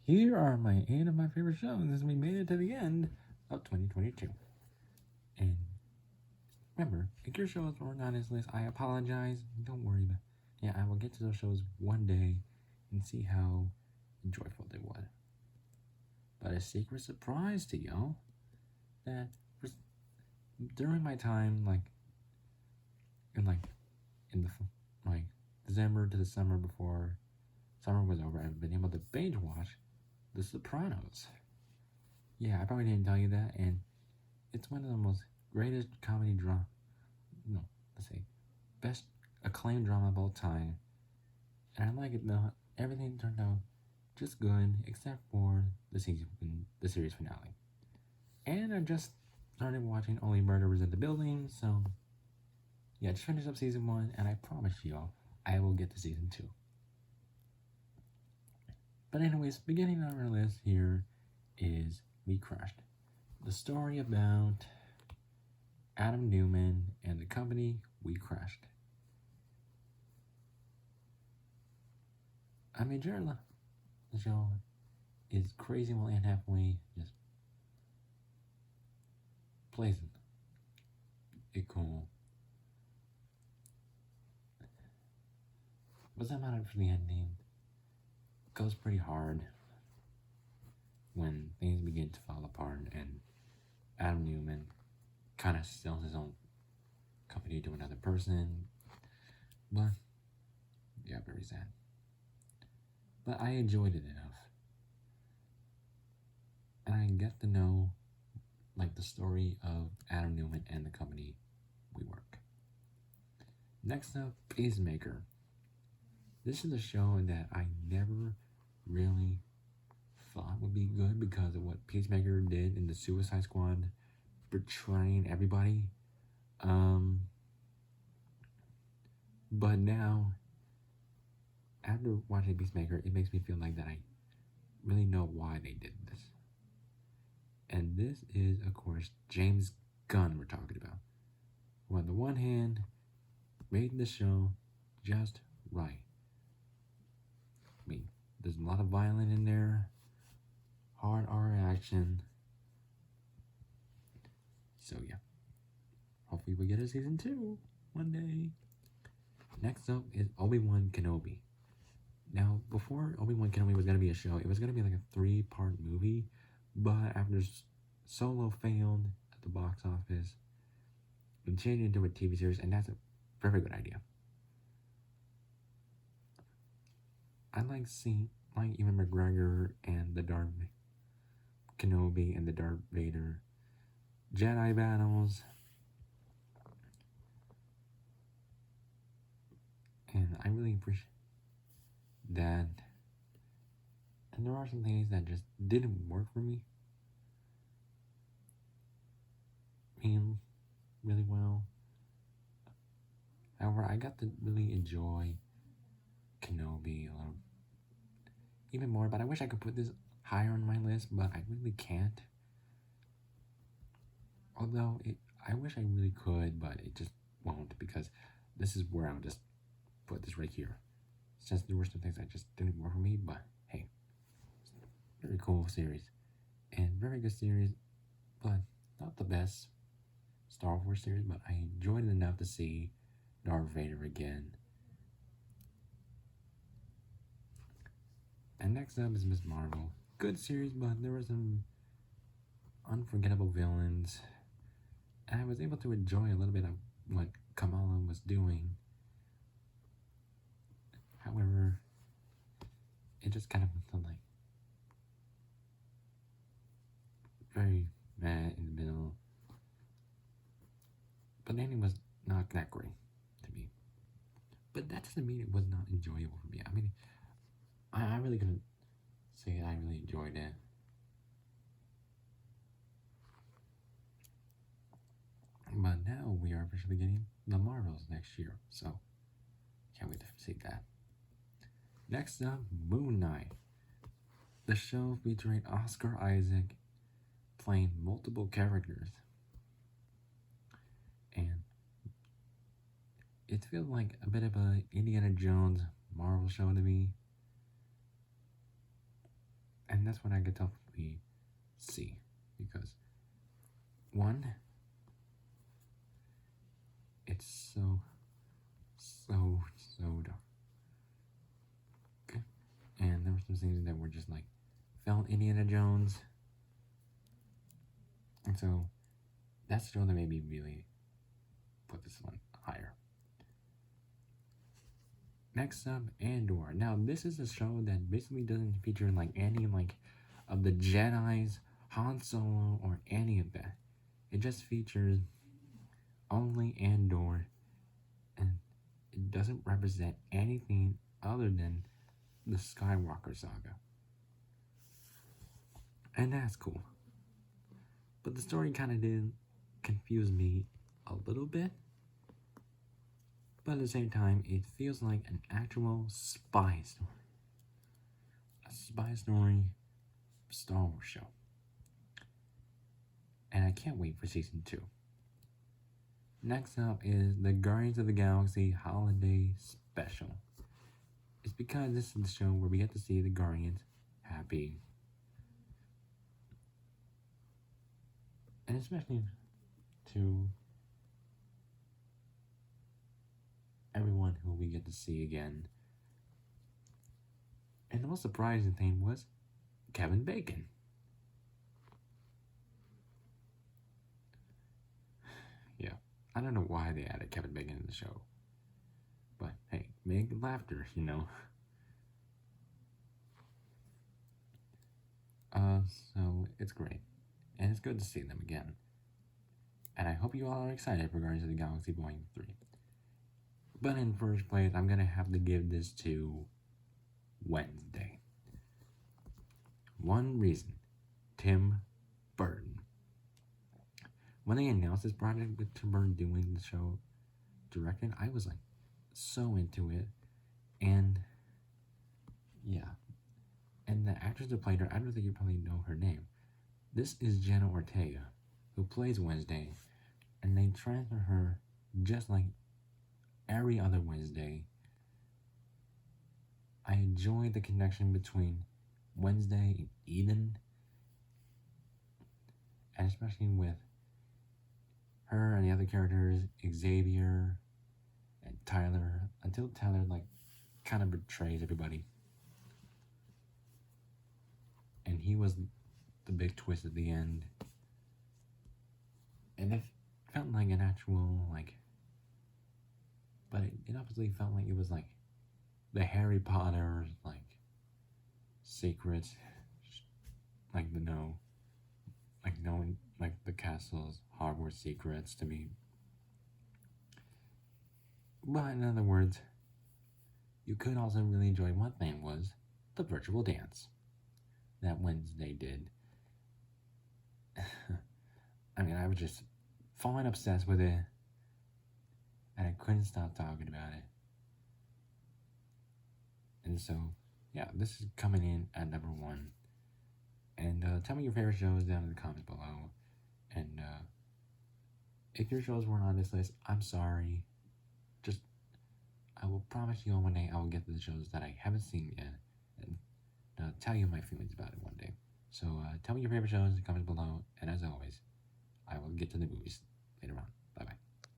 Here are my 8 of my favorite shows as we made it to the end of 2022. And remember, if your shows were not on this list, I apologize. Don't worry about it. Yeah, I will get to those shows one day and see how joyful they were. But a secret surprise to y'all that during my time, in the December to the summer before summer was over, I've been able to binge watch The Sopranos. Yeah, I probably didn't tell you that, and it's one of the most greatest comedy drama. No, let's say best acclaimed drama of all time. And I like it though. Everything turned out just good except for the series finale. And I just started watching Only Murderers in the Building, so yeah, just finished up season 1, and I promise y'all I will get to season 2. But anyways, beginning on our list here is We Crushed, the story about Adam Newman and the company We Crushed. I mean, generally, the show is crazy while Anne Hathaway just plays it cool. But somehow for the ending goes pretty hard when things begin to fall apart and Adam Newman kind of sells his own company to another person. But yeah, very sad. But I enjoyed it enough. And I get to know the story of Adam Newman and the company we work. Next up, Peacemaker. This is a show that I never really thought would be good because of what Peacemaker did in the Suicide Squad, betraying everybody. But now, after watching Peacemaker, it makes me feel like that I really know why they did this. And this is, of course, James Gunn we're talking about, who on the one hand made the show just right. I mean, there's a lot of violence in there, hard R action. So yeah, hopefully we get a season 2 one day. Next up is Obi-Wan Kenobi. Now, before Obi-Wan Kenobi was going to be a show, it was going to be like a 3-part movie, but after Solo failed at the box office, it changed into a TV series, and that's a very good idea. I like seeing Ewan McGregor and the Darth Kenobi and the Darth Vader Jedi battles. And I really appreciate that. And there are some things that just didn't work for me. Really well. However, I got to really enjoy Kenobi a little even more, but I wish I could put this higher on my list, but I really can't. Although I wish I really could, but it just won't, because this is where I'll just put this right here. Since there were some things that just didn't work for me, but hey, very cool series and very good series, but not the best Star Wars series, but I enjoyed it enough to see Darth Vader again. And next up is Ms. Marvel. Good series, but there were some unforgettable villains. And I was able to enjoy a little bit of what Kamala was doing. However, it just kind of felt like very mad in the middle. But the ending was not that great to me. But that doesn't mean it was not enjoyable for me. I mean, I really couldn't say I really enjoyed it. But now we are officially getting the Marvels next year, so can't wait to see that. Next up, Moon Knight, the show featuring Oscar Isaac playing multiple characters. And it feels like a bit of a Indiana Jones Marvel show to me. And And that's what I could definitely see. Because, one, it's so dark. Okay? And there were some things that were just like, felt Indiana Jones. And so, that's the show that made me really put this one higher. Next up, Andor. Now, this is a show that basically doesn't feature like any like of the Jedi's, Han Solo, or any of that. It just features only Andor, and it doesn't represent anything other than the Skywalker saga. And that's cool. But the story kind of did confuse me a little bit. But at the same time, it feels like an actual spy story. A spy story Star Wars show. And I can't wait for season 2. Next up is the Guardians of the Galaxy Holiday Special. It's because this is the show where we get to see the Guardians happy. And especially to everyone who we get to see again. And the most surprising thing was Kevin Bacon. Yeah, I don't know why they added Kevin Bacon in the show. But hey, make laughter, you know. So it's great. And it's good to see them again. And I hope you all are excited for Guardians of the Galaxy Volume 3. But in first place, I'm going to have to give this to Wednesday. One reason. Tim Burton. When they announced this project with Tim Burton doing the show directed, I was like so into it. And yeah. And the actress who played her, I don't think you probably know her name. This is Jenna Ortega, who plays Wednesday. And they transfer her just like every other Wednesday. I enjoy the connection between Wednesday and Eden. And especially with her and the other characters, Xavier and Tyler, until Tyler like kind of betrays everybody. And he was the big twist at the end. And it felt like an actual like, but it obviously felt like it was like the Harry Potter like secrets, like the knowing like the castle's Hogwarts secrets to me. But in other words, you could also really enjoy one thing was the virtual dance that Wednesday did. I mean, I was just falling obsessed with it, and I couldn't stop talking about it. And so, yeah, this is coming in at number 1. And tell me your favorite shows down in the comments below. And if your shows weren't on this list, I'm sorry. Just, I will promise you one day I will get to the shows that I haven't seen yet. And tell you my feelings about it one day. So tell me your favorite shows in the comments below. And as always, I will get to the movies later on.